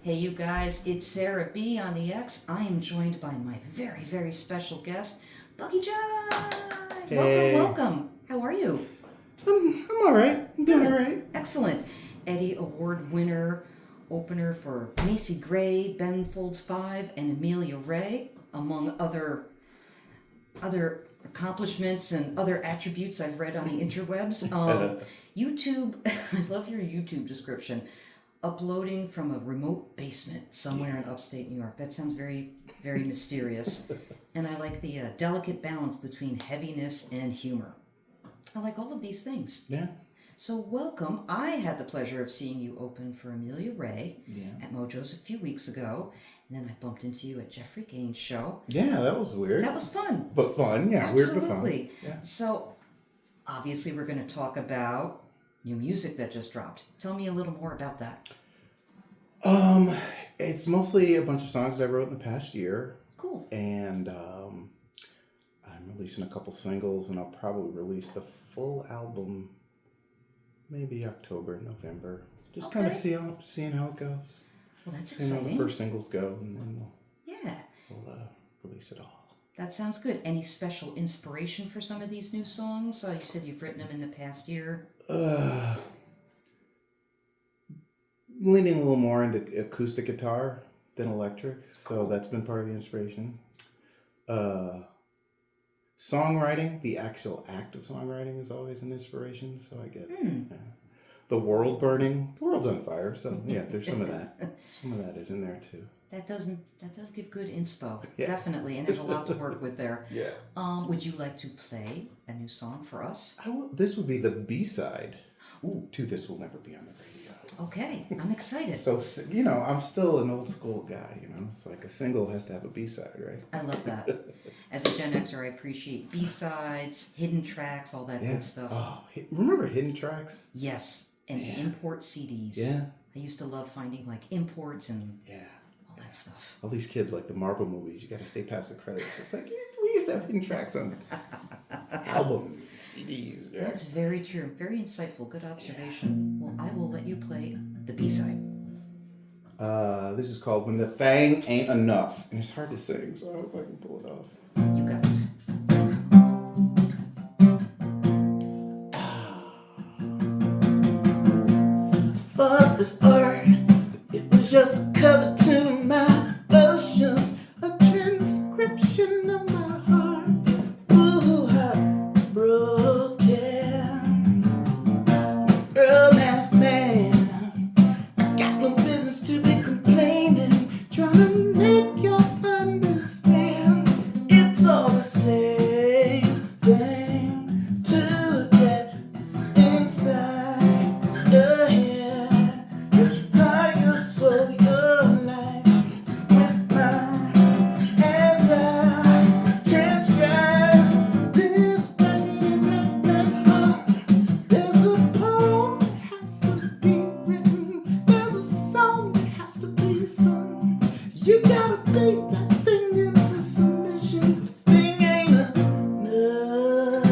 Hey, you guys, it's Sara B on the X. I am joined by my very, very special guest, Buggy Jive. Hey. Welcome. How are you? I'm all right. I'm doing all right. Excellent. Eddie Award winner, opener for Macy Gray, Ben Folds 5, and Amelia Ray, among other accomplishments and other attributes I've read on the interwebs. YouTube, I love your YouTube description. Uploading from a remote basement somewhere in upstate New York. That sounds very, very mysterious. And I like the delicate balance between heaviness and humor. I like all of these things. Yeah. So welcome. I had the pleasure of seeing you open for Amelia Ray at Mojo's a few weeks ago. And then I bumped into you at Jeffrey Gaines' show. Yeah, that was weird. That was fun. But fun, yeah. Absolutely. Weird but fun. Yeah. So obviously we're going to talk about new music that just dropped. Tell me a little more about that. It's mostly a bunch of songs I wrote in the past year. Cool. And I'm releasing a couple singles, and I'll probably release the full album maybe October, November. Just kind of seeing how it goes. Well, that's seeing exciting. how the first singles go, and then we'll release it all. That sounds good. Any special inspiration for some of these new songs? You said you've written them in the past year. Leaning a little more into acoustic guitar than electric, so that's been part of the inspiration. Songwriting, the actual act of songwriting is always an inspiration, so I get the world burning. The world's on fire, so yeah, there's some of that. Some of that is in there too. That does give good inspo, Yeah. definitely, and there's a lot to work with there. Yeah. Would you like to play a new song for us? This would be the B-side. Ooh. To This Will Never Be on the Radio. Okay, I'm excited. So, I'm still an old school guy, It's like a single has to have a B-side, right? I love that. As a Gen Xer, I appreciate B-sides, hidden tracks, all that good stuff. Oh, remember hidden tracks? Yes, and import CDs. Yeah. I used to love finding like imports and all that stuff. All these kids like the Marvel movies, you got to stay past the credits. It's like, we used to have hidden tracks on albums, CDs. Yeah. That's very true. Very insightful. Good observation. Well, I will let you play the B-side. This is called When the Thang Ain't Enough. And it's hard to sing, so I hope I can pull it off. You got this. Thought it was art, it was just a cover to my oceans, a transcription of my heart. Ooh, heartbroken, girl ass man, got no business to be complaining, trying to make you understand. It's all the same thing to get inside your head. You gotta beat that thing into submission. The thing ain't enough.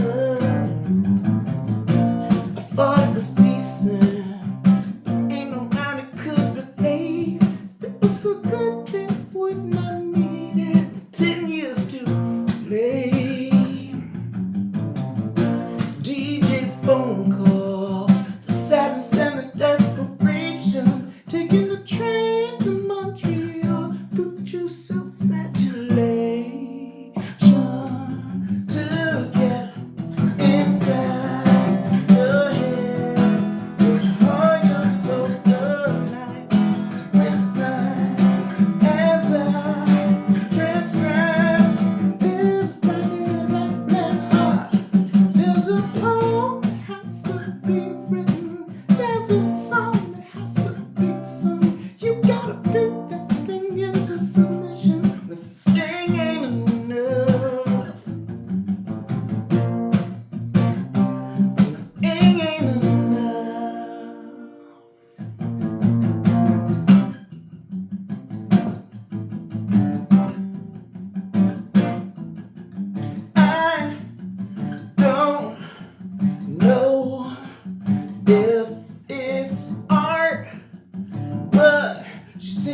I thought it was decent, but ain't no man that could relate. If it was so good, then would not need it. 10 years too late. DJ phone call, the sadness and the desperation, taking the train to Montreal. Put your self-flagellation to get inside your head. Your heart, your soul, your life with mine.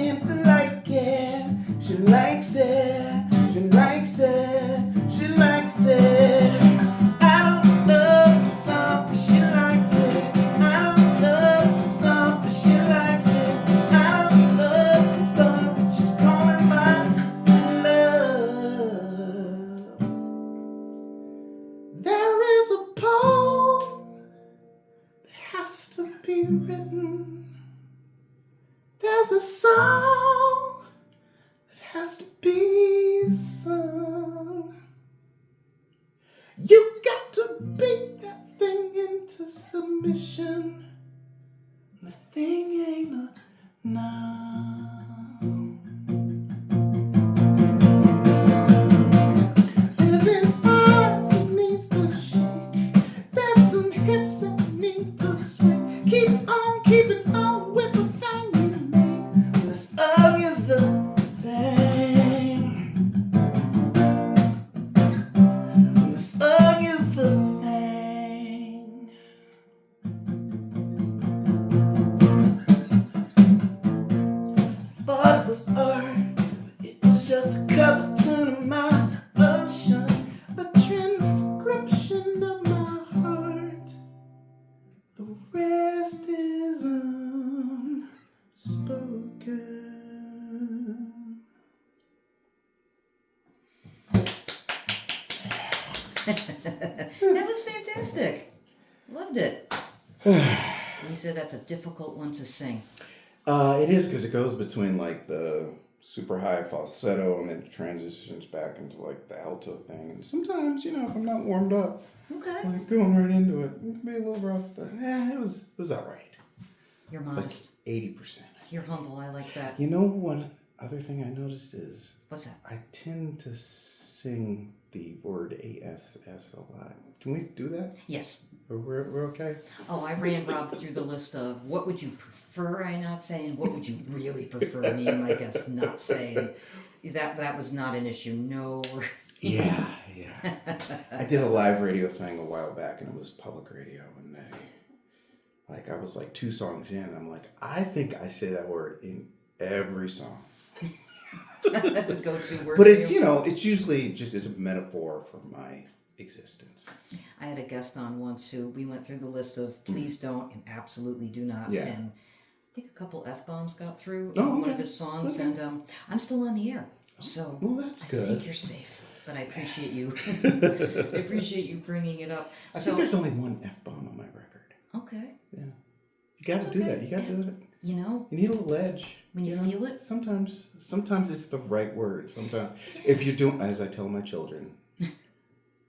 seems to like it. She likes it. She likes it. She likes it. I don't love to talk, but she likes it. I don't love to talk, but she likes it. I don't love to talk, but she's calling my love. There is a poem that has to be written. There's a song that has to be sung. You got to beat that thing into submission. The thing ain't a noun. There's an arms that needs to shake. There's some hips that need to swing. Keep on keeping on with the thing you make. The song is the thing. The song is the thing. Thought it was art, but it was just a cover to my ocean, a transcription of my heart. The rest is unspoken. That was fantastic. Loved it. You said that's a difficult one to sing. It is, because it goes between like the super high falsetto and then it transitions back into like the alto thing. And sometimes, if I'm not warmed up, Okay. like going right into it, it can be a little rough, but it was all right. You're It's modest. like 80%. You're humble. I like that. One other thing I noticed is What's that? I tend to sing the word ASS a lot. Can we do that? Yes. We're okay? Oh, I ran Rob through the list of what would you prefer I not say and what would you really prefer me and my guests not say. And that was not an issue. No. Yeah. I did a live radio thing a while back, and it was public radio, and I was like 2 songs in, and I'm like, I think I say that word in every song. That's a go-to word. But for it's, you. it's usually just as a metaphor for my existence. I had a guest on once who we went through the list of please don't and absolutely do not. Yeah. And I think a couple F-bombs got through Oh, in one okay. of his songs, Okay. and I'm still on the air. So Well, that's I good. think you're safe. But I appreciate you. I appreciate you bringing it up. I think there's only one F-bomb on my record. Okay. Yeah. You got to do okay. that. You got to do it. You You need a little edge. when you feel it. Sometimes it's the right word. Sometimes, if you're doing, as I tell my children,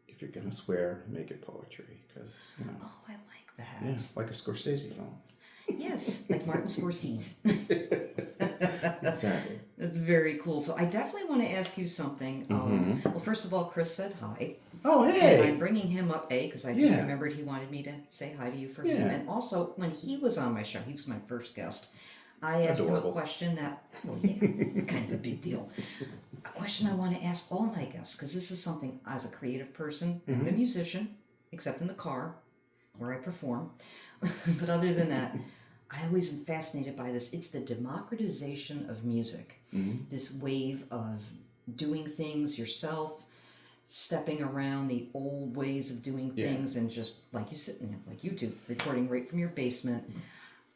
if you're gonna swear, make it poetry, because Oh, I like that. yeah, like a Scorsese film. Yes, like Martin Scorsese. Exactly. That's very cool. So I definitely want to ask you something. Well, first of all, Chris said hi. Oh, And hey. I'm bringing him up, because I just Yeah. remembered he wanted me to say hi to you for him. Yeah. And also, when he was on my show, he was my first guest, I asked Adorable. him a question that, well, yeah, it's kind of a big deal. A question I want to ask all my guests, because this is something, as a creative person, not a musician, except in the car, where I perform. But other than that, I always am fascinated by this. It's the democratization of music. This wave of doing things yourself, stepping around the old ways of doing things, and just like you sit, like YouTube, recording right from your basement.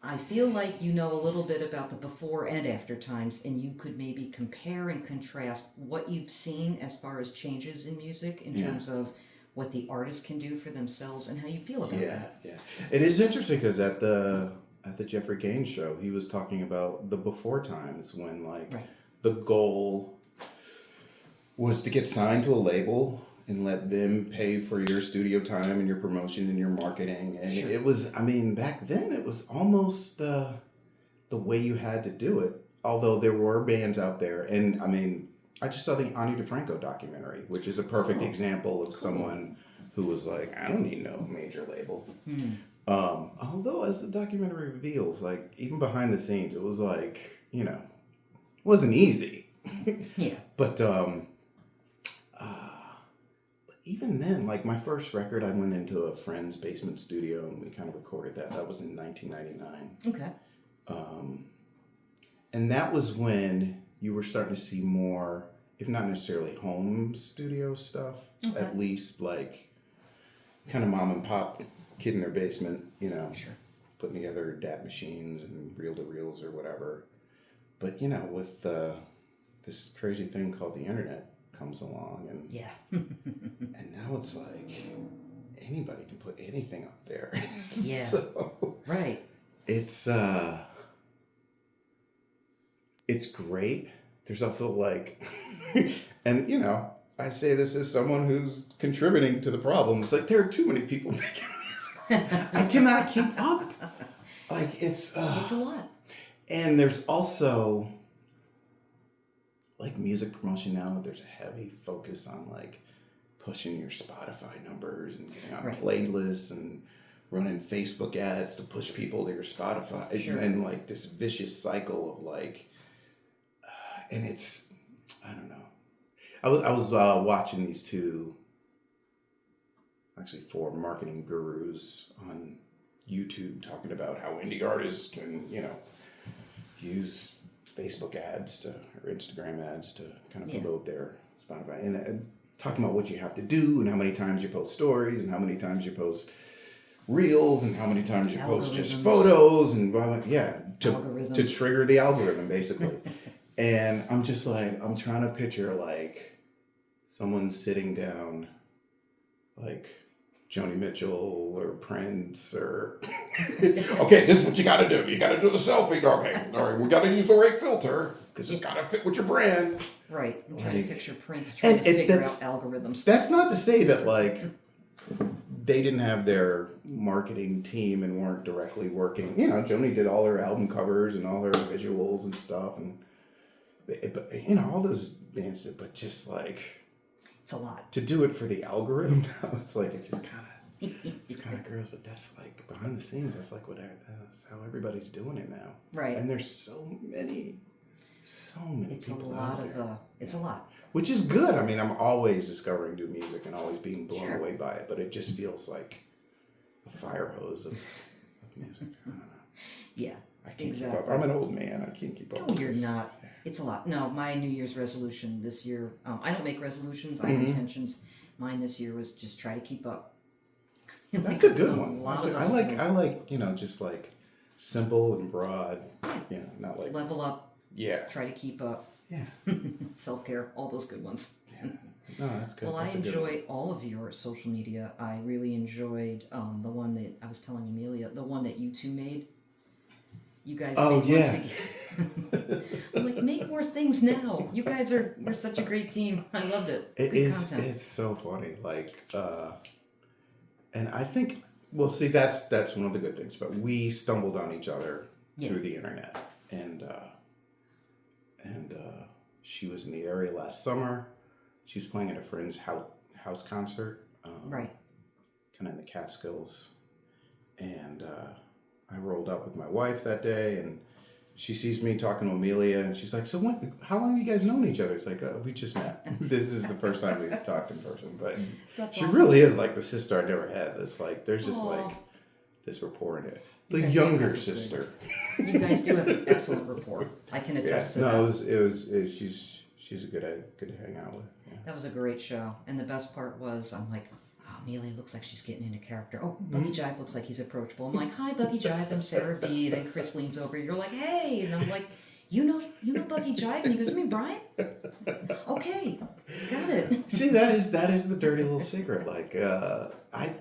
I feel like you know a little bit about the before and after times, and you could maybe compare and contrast what you've seen as far as changes in music in terms of what the artist can do for themselves and how you feel about that. Yeah. It is interesting because at the Jeffrey Gaines show, he was talking about the before times when the goal was to get signed to a label and let them pay for your studio time and your promotion and your marketing. And it was, back then it was almost the way you had to do it. Although there were bands out there. And I just saw the Ani DeFranco documentary, which is a perfect example of someone who was like, I don't need no major label. Although as the documentary reveals, like even behind the scenes, it was like, wasn't easy. Yeah. But even then, like my first record, I went into a friend's basement studio and we kind of recorded that. That was in 1999. Okay. And that was when you were starting to see more, if not necessarily home studio stuff, at least like kind of mom and pop kid in their basement, you know, putting together DAT machines and reel-to-reels or whatever. But, you know, with this crazy thing called the internet comes along, and and now it's like anybody can put anything up there. So, right. It's great. There's also like, and you know, I say this as someone who's contributing to the problem. It's like there are too many people making music. I cannot keep up. Like it's a lot. And there's also like music promotion now. There's a heavy focus on like pushing your Spotify numbers and getting on playlists and running Facebook ads to push people to your Spotify, and like this vicious cycle of like, and it's, I don't know. I was watching these two, actually 4 marketing gurus on YouTube talking about how indie artists can, you know, use Facebook ads or Instagram ads to kind of promote their Spotify, and talking about what you have to do and how many times you post stories and how many times you post reels and how many times you post just photos and to trigger the algorithm basically. And I'm just like, I'm trying to picture like someone sitting down like Joni Mitchell or Prince or okay, this is what you got to do. You got to do the selfie. Okay, all right, we got to use the right filter because it's got to fit with your brand. Right. I'm trying to picture Prince trying to figure out algorithms. That's not to say that like they didn't have their marketing team and weren't directly working. You know, Joni did all her album covers and all her visuals and stuff, and you know, all those bands did, but just like it's a lot to do it for the algorithm now. It's like it's just kind of gross, but that's like behind the scenes. That's like that's how everybody's doing it now. Right. And there's so many it's people a lot out there. it's a lot, which is good. I mean, I'm always discovering new music and always being blown away by it, but it just feels like a fire hose of music. I don't know. Yeah, I can't keep up. I'm an old man. I can't keep up. No, you're not. It's a lot. No, my New Year's resolution this year, I don't make resolutions, I have intentions. Mine this year was just try to keep up. That's a good one. I like, you know, just like simple and broad, you know, not like level up. Yeah. Try to keep up. Yeah. Self-care, all those good ones. Yeah. No, that's good. Well, that's I enjoy all of your social media. I really enjoyed the one that I was telling Amelia, the one that you two made. You guys I'm like, make more things now. You guys you're such a great team. I loved it. Good content. It's so funny. Like, and I think, well, see, that's one of the good things, but we stumbled on each other through the internet, and she was in the area last summer. She was playing at a friend's house concert, kind of in the Catskills, and I rolled up with my wife that day, and she sees me talking to Amelia, and she's like, "So how long have you guys known each other?" It's like, we just met. This is the first time we've talked in person, but she really is like the sister I never had. It's like there's just like this rapport in it. The younger sister. You guys do have an excellent rapport. I can attest to that. No, it was she's a good to hang out with. Yeah. That was a great show, and the best part was I'm like, oh, Amelia looks like she's getting into character. Oh, Buggy Jive looks like he's approachable. I'm like, hi, Buggy Jive. I'm Sara B. Then Chris leans over. You're like, hey, and I'm like, you know Buggy Jive, and he goes, you mean Brian? Okay, got it. See, that is the dirty little secret. Like, I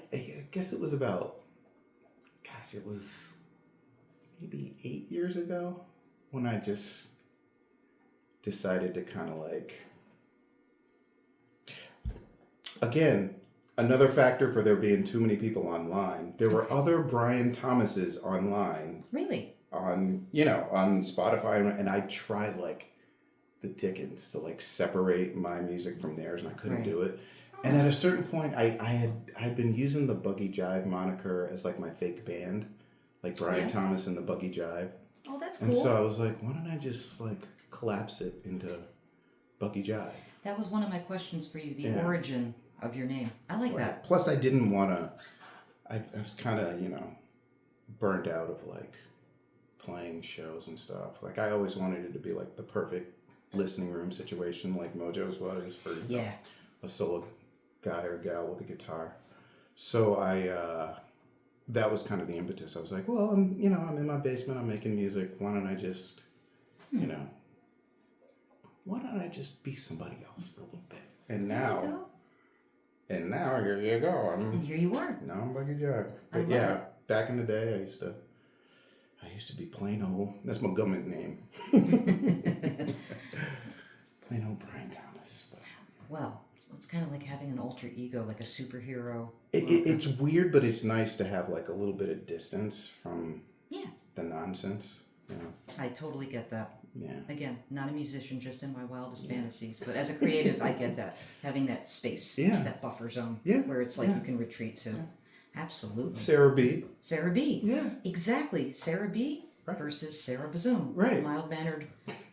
guess it was about. It was maybe 8 years ago when I just decided to kind of like, again, another factor for there being too many people online. There were other Brian Thomases online. Really? On Spotify, and I tried like the dickens to like separate my music from theirs, and I couldn't do it. And at a certain point, I'd been using the Buggy Jive moniker as like my fake band, like Brian Thomas and the Buggy Jive. Oh, that's cool. And so I was like, why don't I just like collapse it into Buggy Jive? That was one of my questions for you, the origin of your name. I like that. Plus, I didn't want to. I was kind of burnt out of like playing shows and stuff. Like I always wanted it to be like the perfect listening room situation, like Mojo's was for a solo guy or gal with a guitar. So that was kind of the impetus. I was like, well, I'm in my basement, I'm making music. Why don't I just, why don't I just be somebody else for a little bit? And now here you go. And here you are. Now I'm Buggy Jive. But yeah, back in the day, I used to be plain old. That's my government name. Plain old Brian Thomas. But. Well, it's kind of like having an alter ego, like a superhero. It's weird, but it's nice to have like a little bit of distance from the nonsense. You know? I totally get that. Yeah. Again, not a musician, just in my wildest fantasies. But as a creative, I get that. Having that space, that buffer zone, where it's like you can retreat to. Absolutely. Sara B. Sara B. Yeah. Exactly. Sara B. Versus Sara Bazoom. Right. Mild-mannered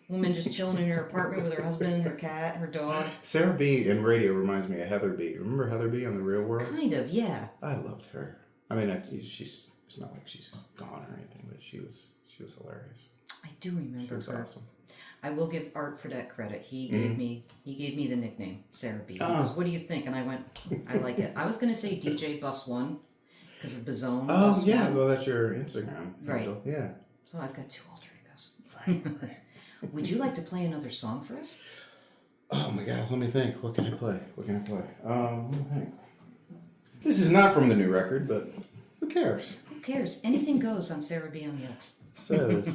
woman just chilling in her apartment with her husband, her cat, her dog. Sara B. in radio reminds me of Heather B. Remember Heather B. on The Real World? Kind of, yeah. I loved her. I mean, it's not like she's gone or anything, but she was hilarious. I do remember her. She was awesome. I will give Art for that credit. He gave me the nickname Sara B. He goes, "What do you think?" And I went, "I like it." I was gonna say DJ Bus One because of Bazone. Oh yeah, well that's your Instagram Right. handle. Yeah. So I've got 2 alter egos. Right. Would you like to play another song for us? Oh my gosh, let me think. What can I play? Let me think. This is not from the new record, but who cares? Who cares? Anything goes on Sara B on the X. So this.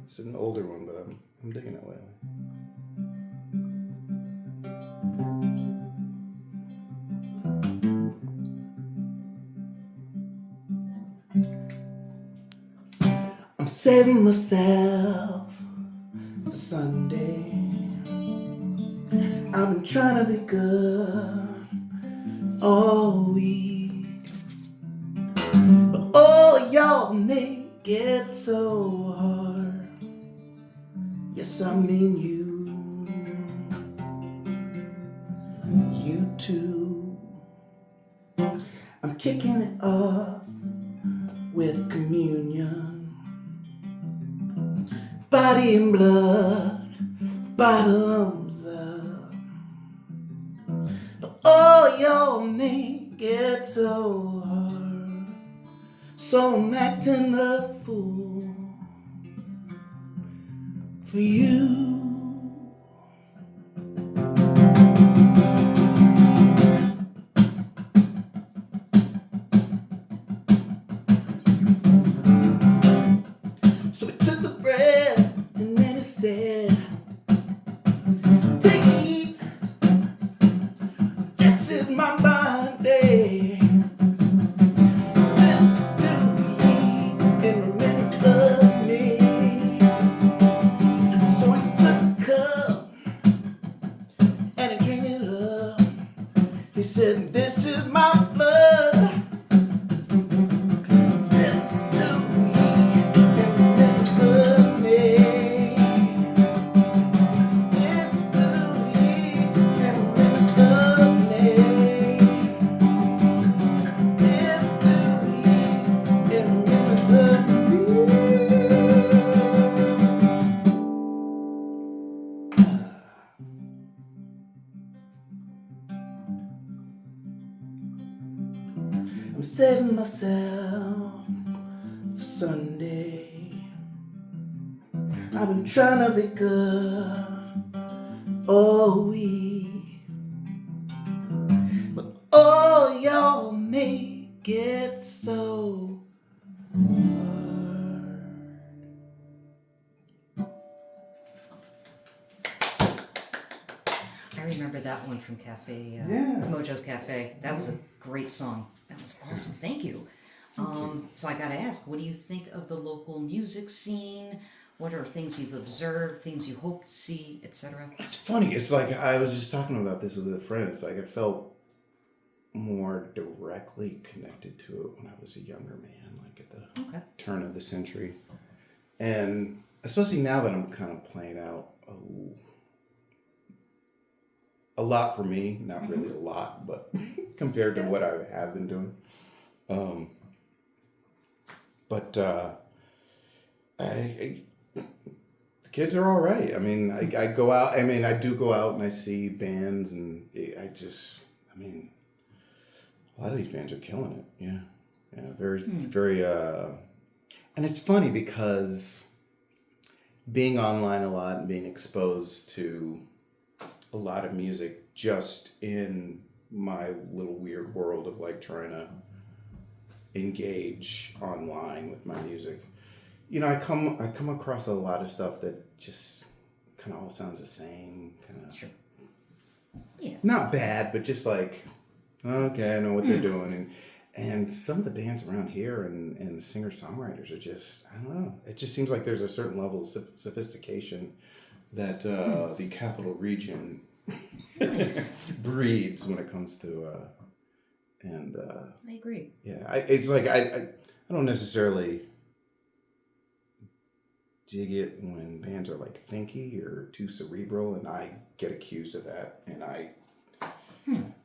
It's an older one, but I'm digging it lately. I'm saving myself for Sunday. I've been trying to be good all week, but all y'all make it so hard. Yes, I mean you too. I'm kicking it off with communion. Body and blood, bottoms up. But all y'all make it so hard, so I'm acting a fool for you. So he took the bread and then he said, "Take a eat. This is my body. This do ye in remembrance of me." So he took the cup and he drank it up. He said, "This is my blood. This do ye in remembrance of me. This do ye in remembrance of me. This do ye in remembrance of me." I'm saving myself for Sunday. I've been trying to be good all week, but all y'all make it so hard. I remember that one from Cafe, Yeah. Mojo's Cafe. That was a great song. That was awesome. Thank you. So I gotta ask, what do you think of the local music scene? What are things you've observed, things you hope to see, etc.? It's funny. It's like I was just talking about this with a friend. It's like I felt more directly connected to it when I was a younger man, like at the turn of the century. And especially now that I'm kind of playing out a lot for me, not really a lot, but compared to what I have been doing. The kids are all right. I mean, I go out. I mean, I do go out and I see bands, and I mean, a lot of these bands are killing it. Yeah, yeah, very. And it's funny because being online a lot and being exposed to a lot of music just in my little weird world of like trying to engage online with my music. You know, I come across a lot of stuff that just kind of all sounds the same. Kind of, Sure. Yeah. not bad, but just like, okay, I know what they're doing, and some of the bands around here and singer songwriters are just, I don't know. It just seems like there's a certain level of sophistication that the capital region Nice. breeds when it comes to, I agree. yeah, it's like I don't necessarily dig it when bands are like thinky or too cerebral, and I get accused of that, and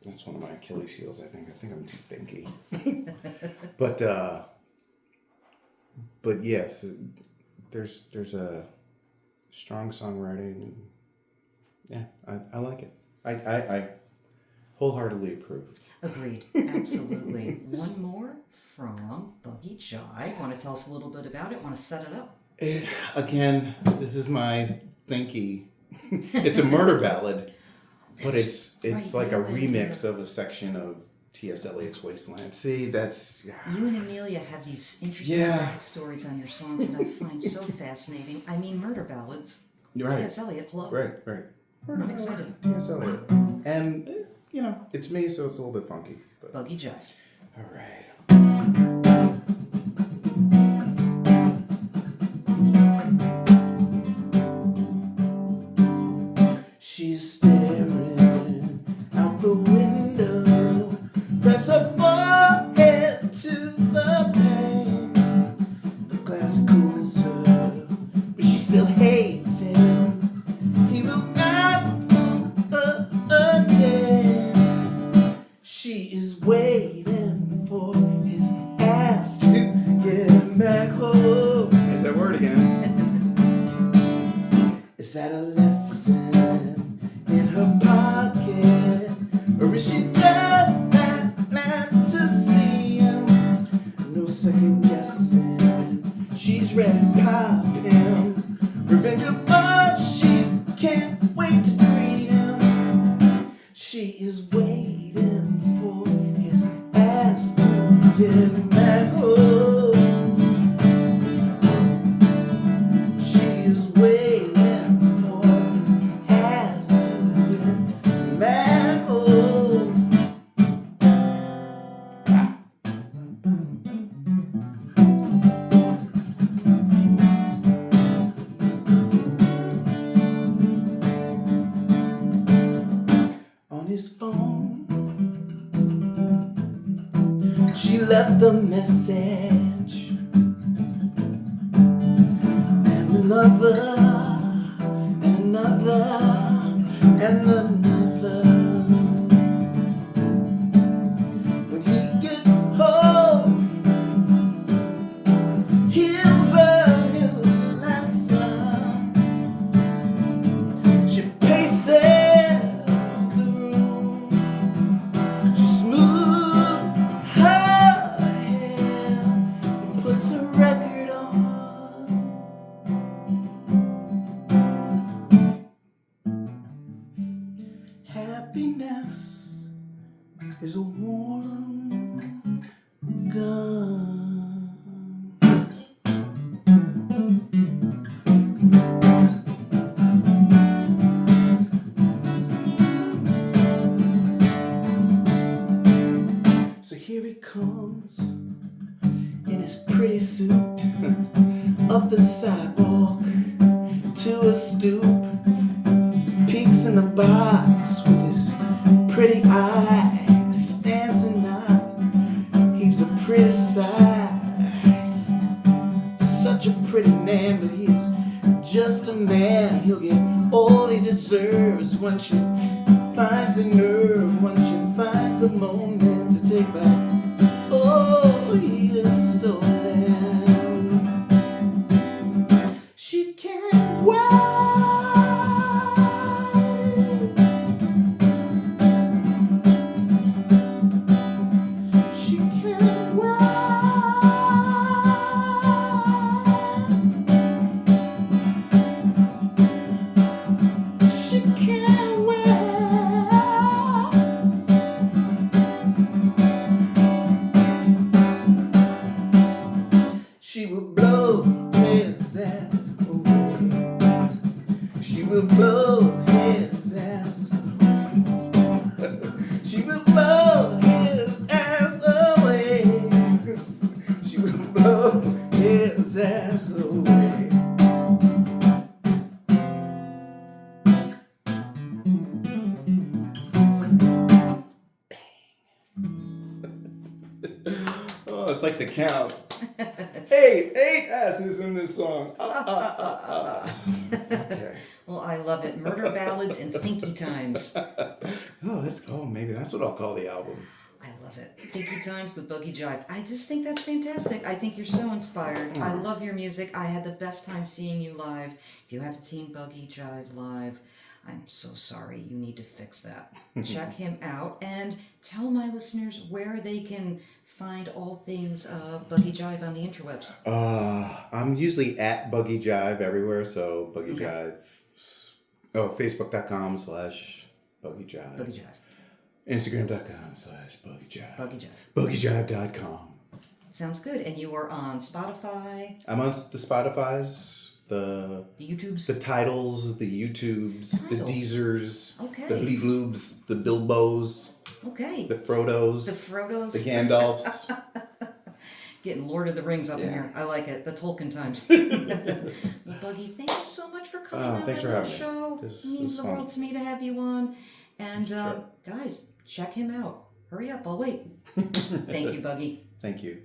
that's one of my Achilles heels. I think I'm too thinky. but yes, there's a strong songwriting, and yeah, I like it. I wholeheartedly approve. Agreed. Absolutely. One more from Buggy Jive. Want to tell us a little bit about it? Want to set it up? Again, this is my thinky. It's a murder ballad, but it's like a remix of a section of T.S. Eliot's Wasteland. See, that's... You and Amelia have these interesting backstories on your songs that I find so fascinating. I mean, murder ballads. Right. T.S. Eliot, hello. Right. I'm excited. T.S. Eliot. And, you know, it's me, so it's a little bit funky. But... Buggy Jive. All right. She's staring out the window, press her forehead to the pane. The glass cools her, but she still hates him. He will not fool her again. She is waiting for his ass to get back home. There's that word again. Is that a lesson in her pocket? Or is she just that glad to see him? No second guessing, she's ready to pop him. Revenge of blood, she can't wait to greet him. She is waiting for his ass to get back home. She is waiting for his ass to get back home. On his phone, she left a message, and another, and another, and another. When he gets home, he'll learn his lesson. She paces the room, she smooths her hair and puts a record on. Happiness is a warm gun. So here he comes in his pretty suit up the sidewalk to a stoop, peeks in the box with his pretty eyes, stands and knock, heaves a pretty sigh. Such a pretty man, but he's just a man. He'll get all he deserves once she finds a nerve, once she finds the moment to take back all he has stolen. will blow his ass. She will blow his ass away. She will blow his ass away. Oh, it's like the count. Eight asses in this song. Okay. Well, I love it. Murder ballads and thinky times. Maybe that's what I'll call the album. I love it. Thinky times with Buggy Jive. I just think that's fantastic. I think you're so inspired. I love your music. I had the best time seeing you live. If you haven't seen Buggy Jive live, I'm so sorry. You need to fix that. Check him out and tell my listeners where they can find all things Buggy Jive on the interwebs. I'm usually at Buggy Jive everywhere, so Buggy Jive. Oh, Facebook.com/Buggy Jive. Buggy Jive. Instagram.com/Buggy Jive. Buggy Jive. BuggyJive.com. Sounds good. And you are on Spotify. I'm on the Spotify's, the YouTubes. the titles, the YouTubes, the Deezers, Okay. the Bloobs, the Bilbos, Okay. the Frodos, The Frodos. the Gandalfs. Getting Lord of the Rings up in here. I like it. The Tolkien times. Well, Buggy, thank you so much for coming on thanks my for little having me. show. This It means was the fun. world to me to have you on. And guys, check him out. Hurry up, I'll wait. Thank you, Buggy. Thank you.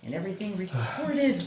And everything recorded.